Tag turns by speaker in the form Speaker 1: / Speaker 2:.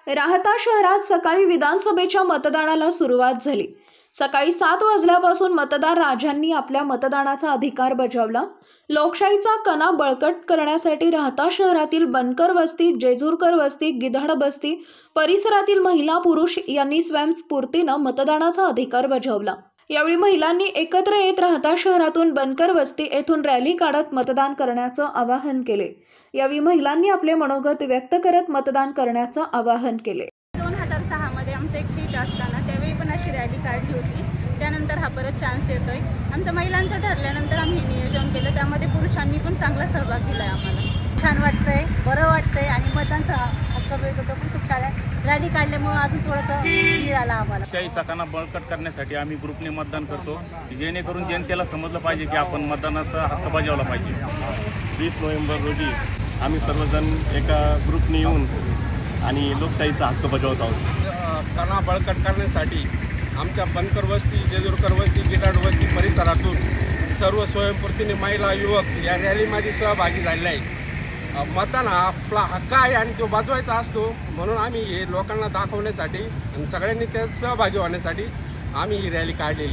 Speaker 1: राहता शहरात सकाळी विधानसभेच्या मतदानाला सुरुवात झाली। सकाळी 7 वाजल्यापासून मतदार राजांनी आपल्या मतदानाचा अधिकार बजावला। लोकशाहीचा कणा बळकट करण्यासाठी राहता शहरातील बनकर वस्ती, जेजूरकर वस्ती, गिधाड बस्ती परिसरातील महिला पुरुष यांनी स्वयंस्फूर्तीने मतदानाचा अधिकार बजावला। यावेळी महिलांनी एकत्र येत राहता शहरातून बनकर वस्ती येथून रॅली काढत मतदान करण्याचं आवाहन केले। यावेळी महिलांनी आपले मनोगत व्यक्त करत मतदान करण्याचं आवाहन केले।
Speaker 2: 2006 मध्ये आमचं एक सीट असताना त्यावेळी पण अशी रॅली काढली होती। त्यानंतर हा परत चान्स येतोय। आमच्या महिलांचं ठरल्यानंतर आम्ही नियोजन केलं, त्यामध्ये पुरुषांनी पण चांगला सहभाग दिलाय। आम्हाला
Speaker 3: छान वाटतंय, बरं वाटतंय आणि मतदानाचा हक्क मिळतो तो पण खूप साऱ्या रॅली काढल्यामुळे अजून थोडंसं मिळालं आम्हाला।
Speaker 4: लोकशाही कणा बळकट करण्यासाठी आम्ही ग्रुपने मतदान करतो, जेणेकरून जनतेला समजलं पाहिजे की आपण मतदानाचा हक्क बजावला पाहिजे।
Speaker 5: 20 नोव्हेंबर रोजी आम्ही सर्वजण एका ग्रुपने येऊन आणि लोकशाहीचा हक्क बजावत आहोत।
Speaker 6: कणा बळकट करण्यासाठी आमच्या बनकर वस्ती, जेजूरकर वस्ती, गिधाड वस्ती परिसरातून सर्व स्वयंस्फूर्तीने महिला, युवक या रॅलीमध्ये सहभागी झालेले आहेत। मतदान हा आपला हक्क आहे आणि तो बजवायचा असतो, म्हणून आम्ही हे लोकांना दाखवण्यासाठी आणि सगळ्यांनी त्यात सहभागी होण्यासाठी आम्ही ही रॅली काढलेली आहे।